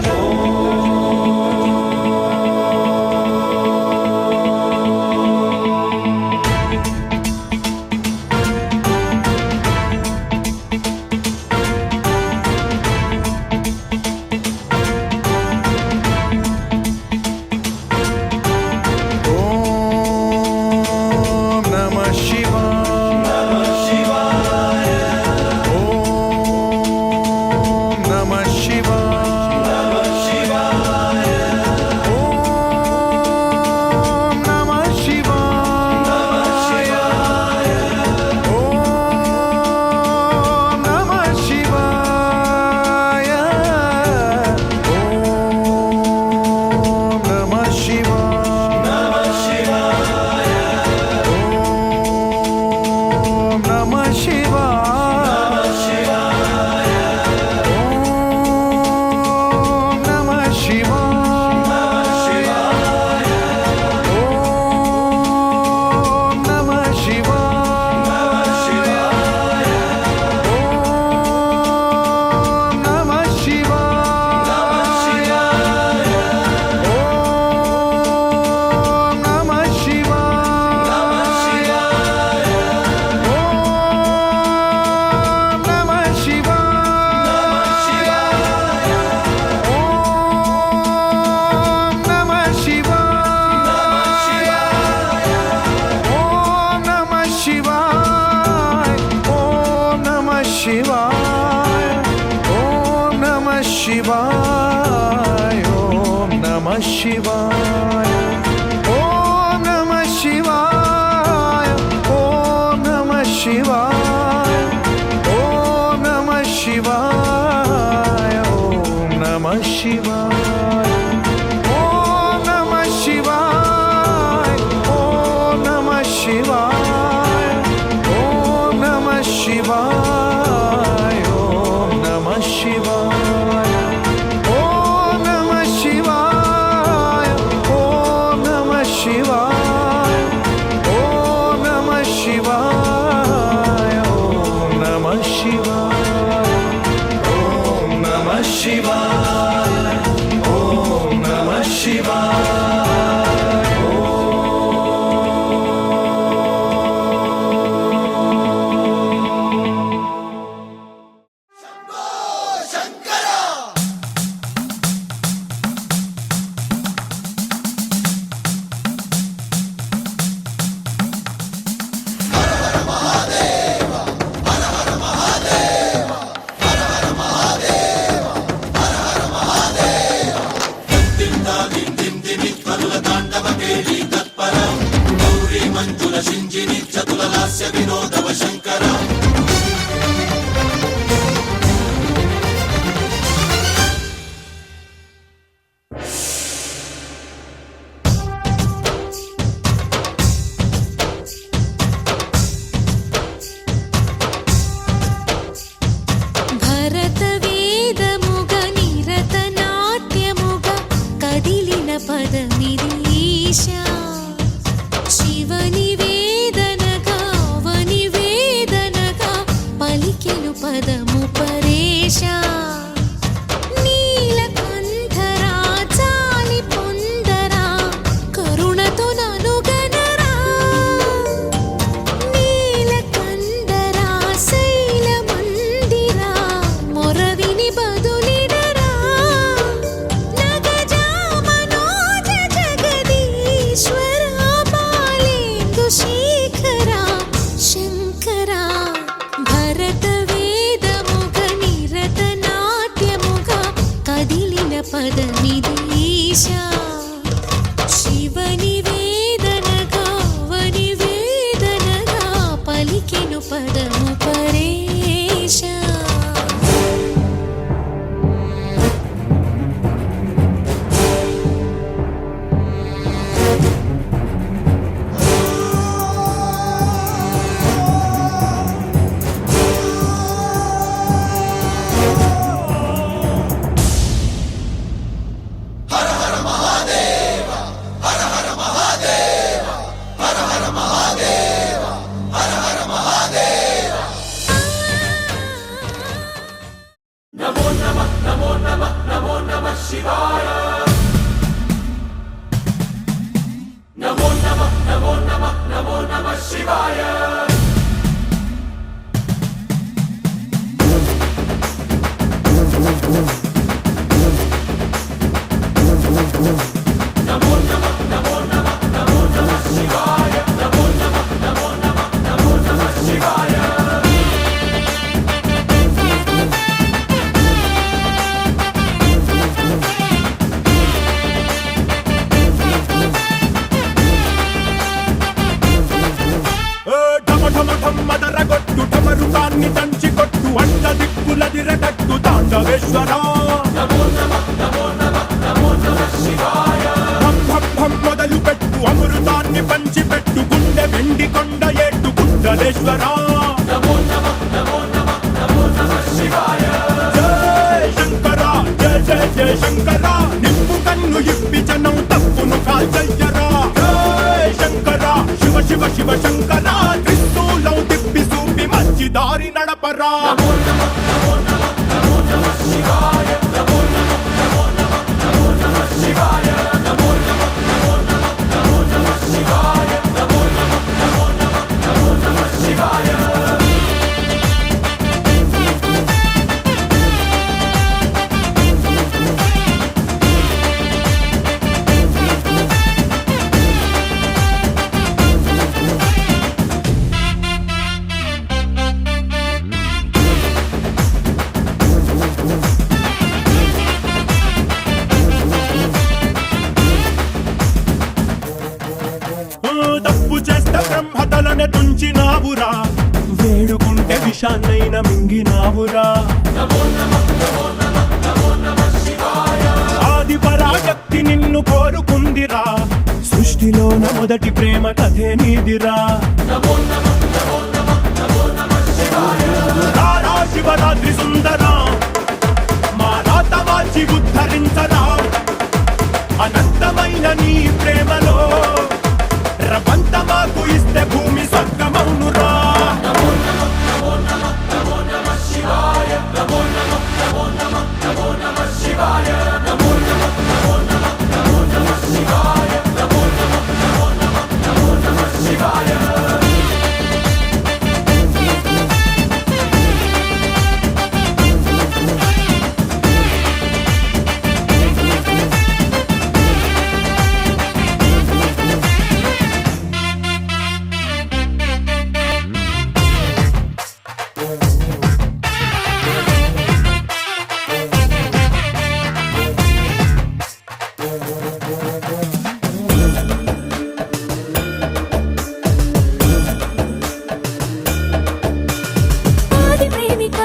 Shiva नमः शिवाय ॐ नमः शिवाय ॐ नमः शिवाय ॐ नमः शिवाय ॐ नमः शिवाय ॐ नमः शिवाय ॐ नमः शिवाय ॐ नमः शिवाय ॐ नमः शिवाय ॐ नमः शिवाय ॐ नमः शिवाय ॐ नमः शिवाय ॐ नमः शिवाय ॐ नमः शिवाय ॐ नमः शिवाय చేస్తే బ్రహ్మతలనే తుంచినావురా వేడుకుంటే విషాన్నైన మింగినావురా ఆది పరాశక్తి నిన్ను కోరుకుందిరా సృష్టిలోన మొదటి ప్రేమ కథే నీదిరా రారా శివరాత్రి సుందరా మా రాత మార్చి ఉద్ధరించరా అనంతమైన నీ ప్రేమలో రవంత మాకు ఇస్తే భూమి స్వర్గమౌనురా ఆది ప్రేమిక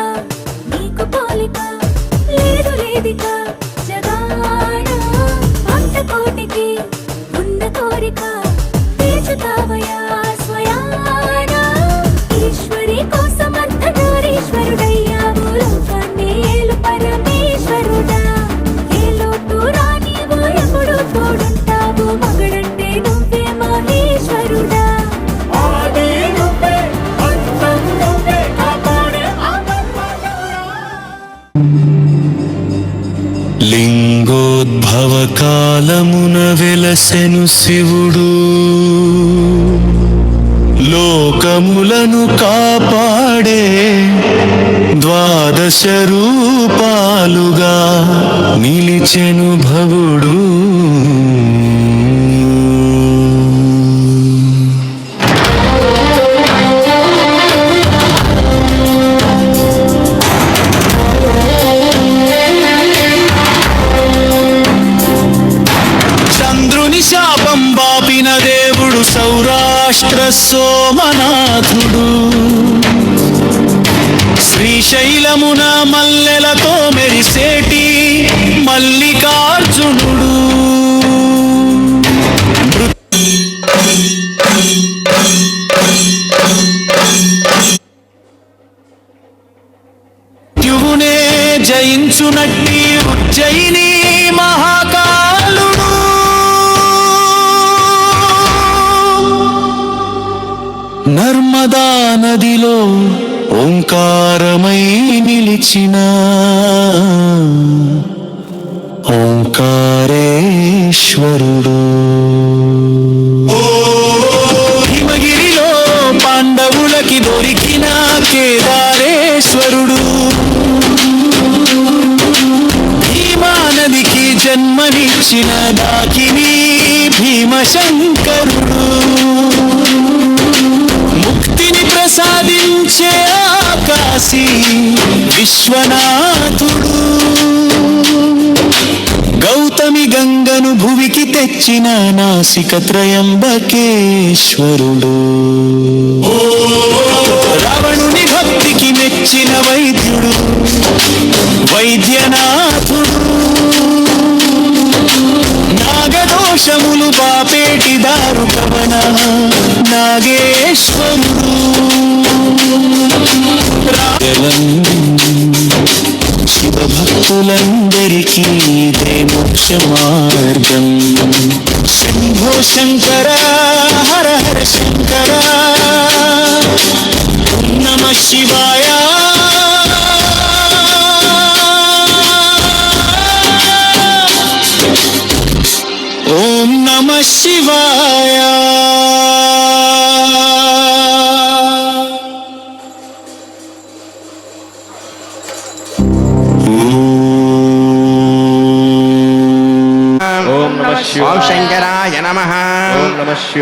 నీకు పోలిక లేదు లేదిక జగాన భక్త కోటికి ఉన్న కోరిక తీర్చుతావయా స్వయాన ఈశ్వరి కోసం అర్ధనారీశ్వరుడయ్యావు లోకాన్ని ఏలు పరమేశ్వరుడా ఏ లోటు రానివు ఎప్పుడు తోడుంటావు మగడంటే నువ్వే మహేశ్వరుడా ఆది నువ్వే అంతం నువ్వే కాపాడే లింగోద్భవ కాలమున వెలసెను శివుడు లోకములను కాపాడే ద్వాదశ రూపాలుగా నిలిచెను భవుడు చంద్రుని శాపం బాపిన దేవుడు సౌరాష్ట్ర సోమనాథుడు శ్రీశైలమున మల్లెలతో మెరిసేటి మల్లికార్జునుడు మృత్యువునే జయించునట్టి ఉజ్జయిని మహాకాలుడు నర్మదా నదిలో ఓంకారమై నిలిచిన ఓంకారేశ్వరుడు హిమగిరిలో పాండవులకి దొరికిన కేదారేశ్వరుడు భీమానదికి జన్మనిచ్చిన దాకిని భీమశంకరుడు ముక్తిని ప్రసాదించే ఆకాశి విశ్వనాథుడు గౌతమి గంగను భువికి తెచ్చిన నాసిక త్రయంబకేశ్వరుడు రావణుని భక్తికి మెచ్చిన వైద్యుడు వైద్యనాథుడు నాగదోషములు బాపేటి దారు పవన నాగేశ్వరుడు శివభక్తులందరికీ ఇదే మోక్ష మార్గం శంభో శంకర హర హర శంకర ఓం నమః శివాయ ఓం నమః శివాయ ఓం నమః ఓం శంకరాయ నమః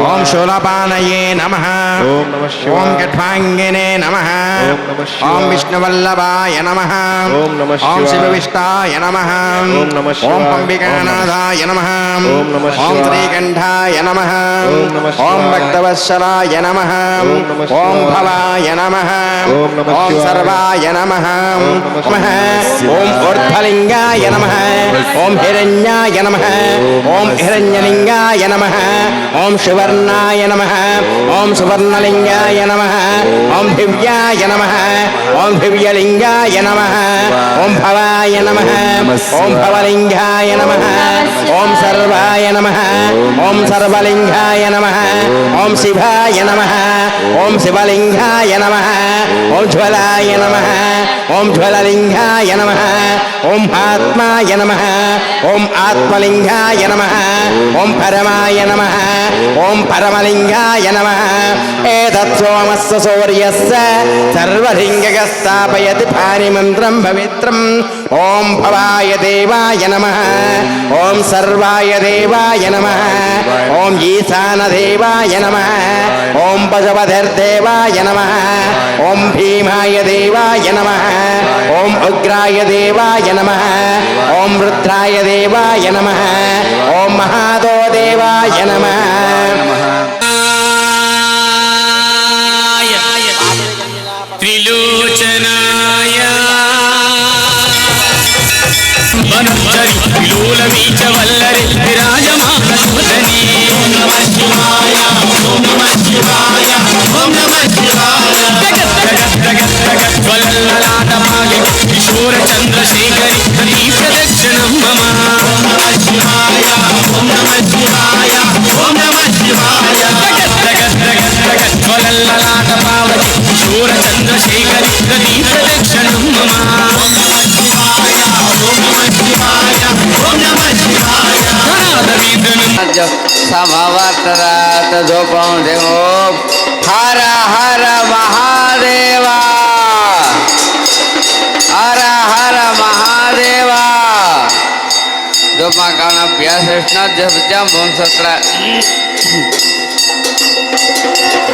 ఓం శూలపానయే నమః ఓం గఠ్వాంగినే నమః ఓం విష్ణువల్లభాయ నమః ఓం శివవిష్టాయ నమః ఓం పంబికానాథాయ నమః ఓం శ్రీకంఠాయ నమః ఓం భక్తవత్సలాయ నమః ఓం భవాయ నమః ఓం సర్వాయ నమః ఓం ఊర్ధ్వలింగాయ నమః ఓం హిరణ్యాయ నమః ఓం హిరణ్యలింగాయ నమః ఓం సువర్ణాయ నమః ఓం సువర్ణలింగాయ నమః ఓం దివ్యాయ నమః ఓం దివ్యలింగాయ నమః ఓం భవాయ నమః ఓం భవలింగాయ నమః ఓం సర్వాయ నమః ఓం సర్వలింగాయ నమః ఓం శివాయ నమః ఓం శివలింగాయ నమః ఓం జ్వలాయ నమః ఓం జ్వలలింగాయ నమః ఓం ఆత్మాయ నమః ఓం ఆత్మలింగాయ నమః ఓం పరమాయ నమః ఓం పరమలింగాయ నమః ఏతత్ సోమస్య సూర్యస్య సర్వలింగక స్థాపయతి పానిమంత్రం పవిత్రం ఓం భవాయ దేవాయ నమః ఓం సర్వాయ దేవాయ నమః ఓం ఈశాన దేవాయ నమః ఓం పశుపతిర్దేవాయ నమః ఓం భీమాయ దేవాయ నమః ఓం ఉగ్రాయ దేవాయ నమః ఓం రుద్రాయ దేవాయ నమః ఓం మహాదో దేవాయ నమః త్రిలోచనాయ వనచరి విలోలవీచ వల్లరి విరాజమాన సుధనే ఓం నమః శివాయ ఓం నమః శివాయ ఓం నమః శివాయ వల్లలాటమాలి కిశోర చంద్రశేఖరి నీ ప్రదక్షిణం మమ ఓం నమః శివాయ ఓం నమః శివాయ ఓం నమః శివాయ వల్లలాటమాలి కిశోర చంద్రశేఖరి నీ ప్రదక్షిణం మమ ఓం నమః శివాయ ఓం నమః శివాయ ఓం నమః శివాయ సమవర్తరాత ధూపం దేవో హర హర మహాదేవ హర హర మహాదేవ ధూపకాణభ్యసృష్ణోద్యం పుంసత్ర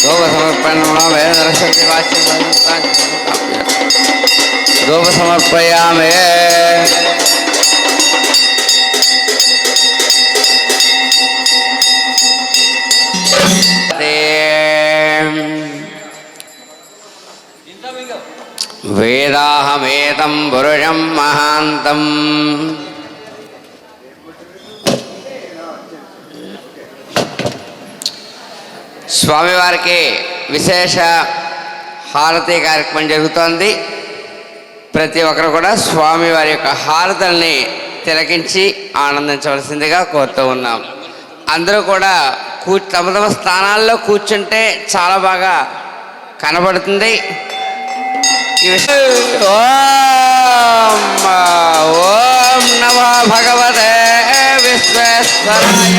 ధూప ధూప సమర్పయామే వేదాహమేతం పురుషం మహాంతం స్వామివారికి విశేష హారతి కార్యక్రమం జరుగుతోంది. ప్రతి ఒక్కరు కూడా స్వామివారి యొక్క హారతుల్ని తిలకించి ఆనందించవలసిందిగా కోరుతూ ఉన్నాం. అందరూ కూడా తమ తమ స్థానాల్లో కూర్చుంటే చాలా బాగా కనబడుతుంది. ఓం ఓం నమో భగవతే విశ్వేశ్వరాయ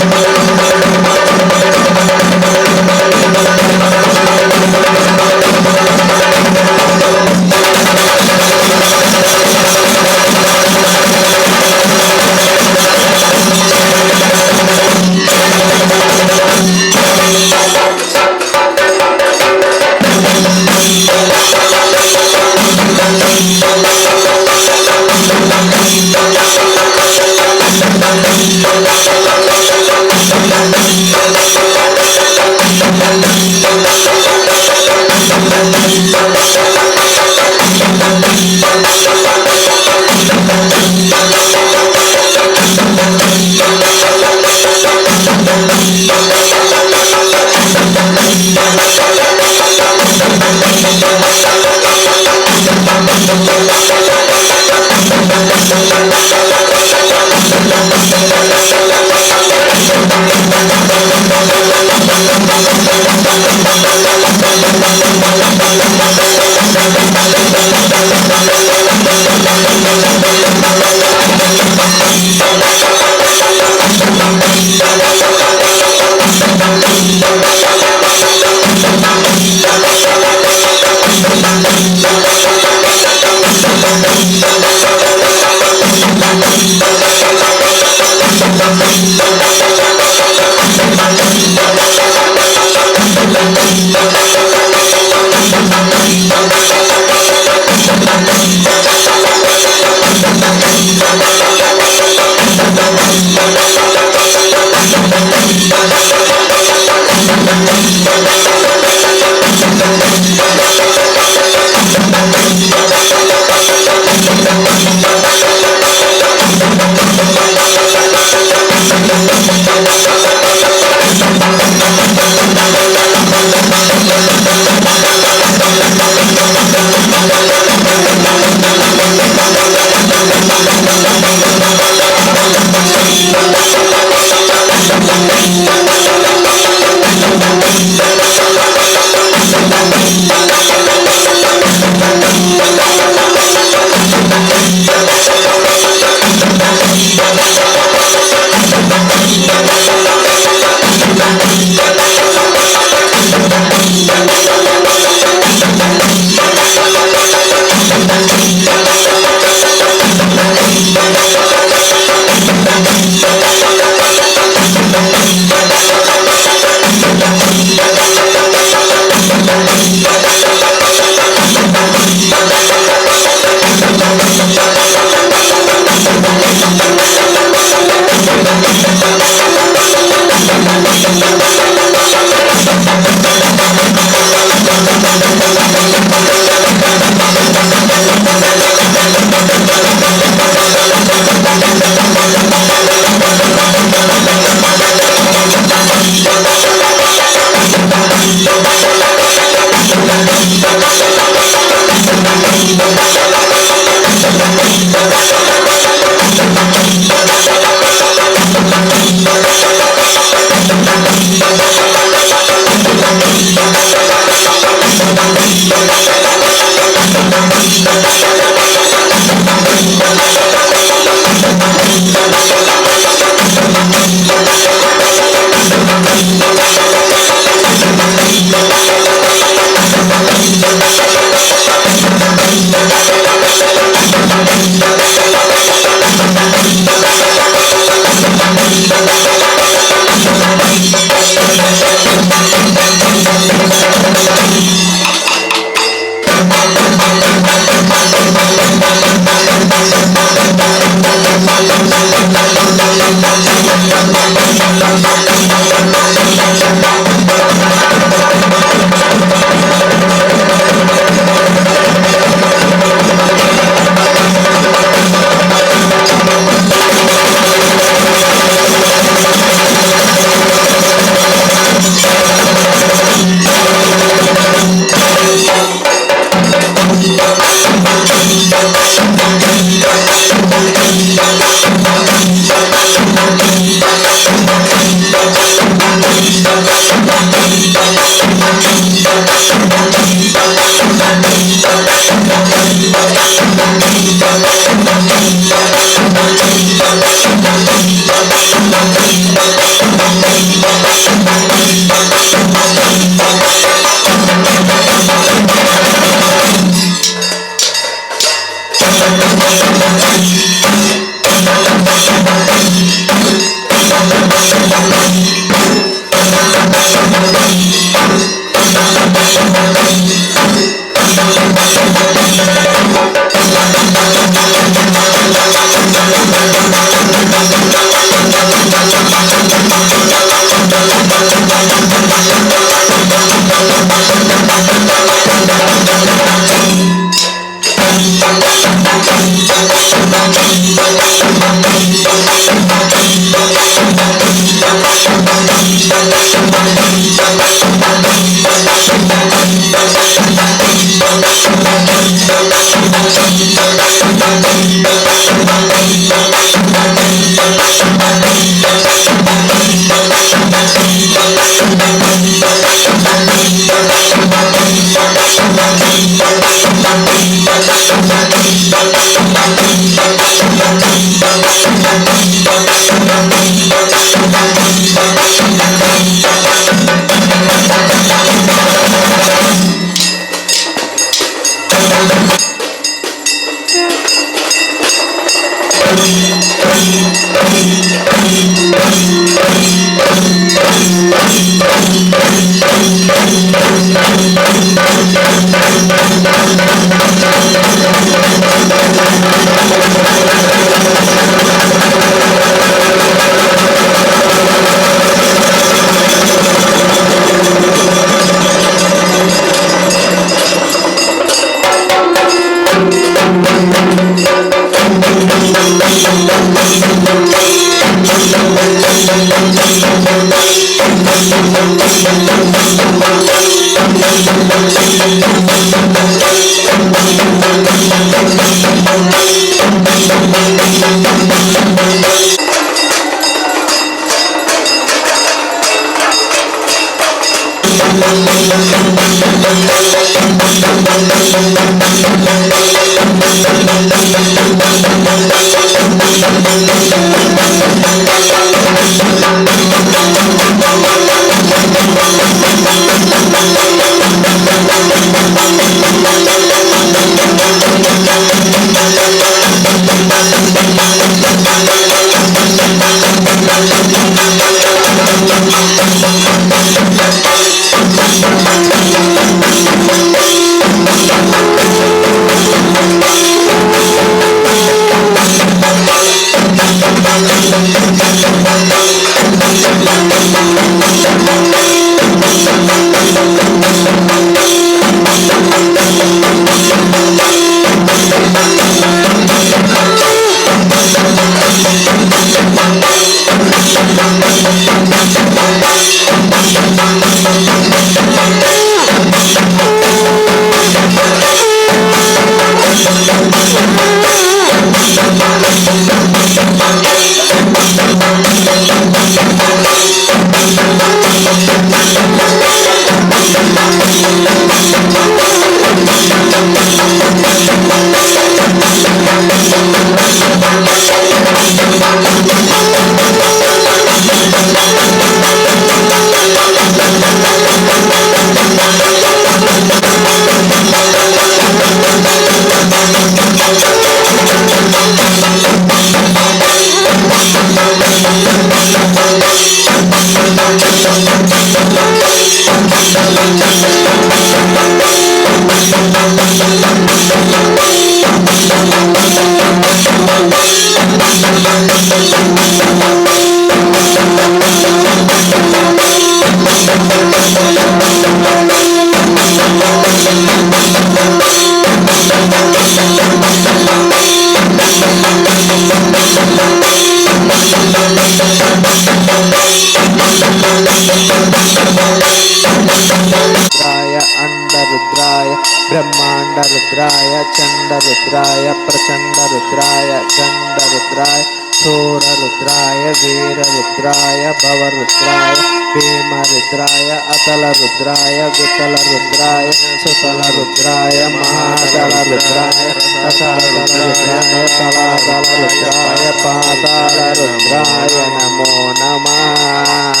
రుద్రాయ చండ రుద్రాయ ప్రచండ రుద్రాయ గండ రుద్రాయ ఘోర రుద్రాయ వీర రుద్రాయ భవ రుద్రాయ భీమ రుద్రాయ అతల రుద్రాయ గుతల రుద్రాయ సుతల రుద్రాయ మహాదళ రుద్రాయ రసాదళ రుద్రాయ తలాదళ రుద్రాయ పాతాళ రుద్రాయ నమో నమః.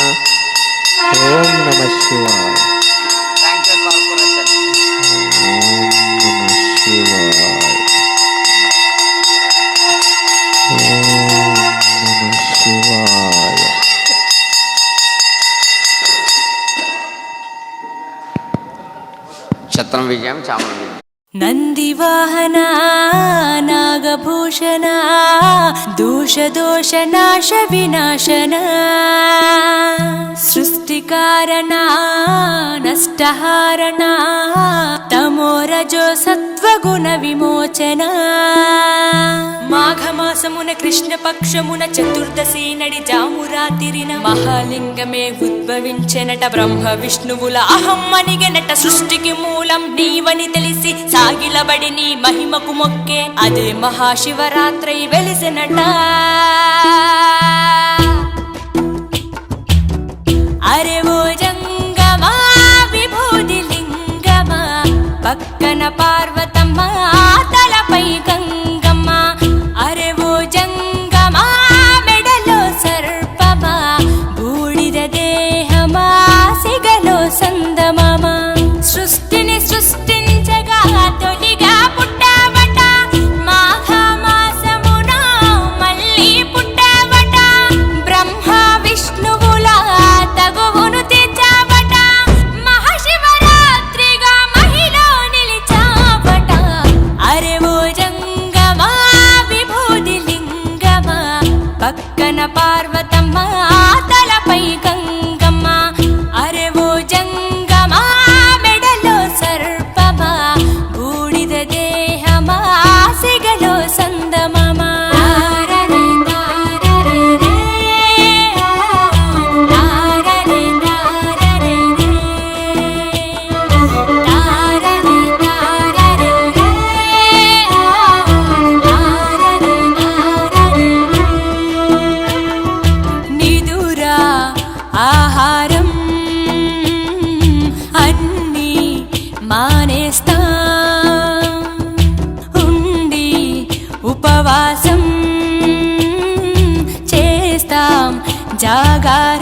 ఓం నమః శివాయ. Thank you corporation. ఓం నమః శివాయ. ఓం నమః శివాయ. ఛత్రం విజయం చామల విజయం. ನಂದಿವಾಹನ ನಾಗಭೂಷಣ ದೋಷ ದೋಷ ನಾಶ ವಿನಾಶನ ಸೃಷ್ಟಿಕಾರಣ ನಷ್ಟಹಾರಣ ತಮೋರಜೋ ಸತ್ವಗುಣ ವಿಮೋಚನ మాఘమాసమున కృష్ణ పక్షమున చతుర్దశి నడి జామురాతిరిన మహాలింగమే ఉద్భవించెనట బ్రహ్మ విష్ణువుల అహం అనిగెనట సృష్టికి మూలం నీవని తెలిసి సాగిలబడి నీ మహిమకు మొక్కే అదే మహాశివరాత్రి వెలిసెనట అరే ఓ జంగమా విభూది లింగమా పక్కన పార్వతమ్మ తలపై గంగమ్మ అరే ఓ జంగమా మెడలో సర్పమా బూడిద దేహమా సిగలో సందమమా సృష్టిని సృష్టించగా తొలిగా పుట్టావట మాఘమాసమున మళ్ళీ పుట్టావట బ్రహ్మ విష్ణువుల తగువును తెచ్చావట మహాశివరాత్రిగా మహిలో నిలిచావట అరే ఓ జంగమా విభూది లింగమా పక్కన పార్వతమ్మ తలపై గంగమ్మ అరే ఓ జంగమా మెడలో సర్పమా బూడిద దేహమా సిగలో సందమమా తారరే తారరే రే తారరే తారరే రే తారరే తారరే రే తారరే తారరే నిదురా ఆహారం అన్నీ మానేస్తాం ఉండి ఉపవాసం చేస్తాం జాగారం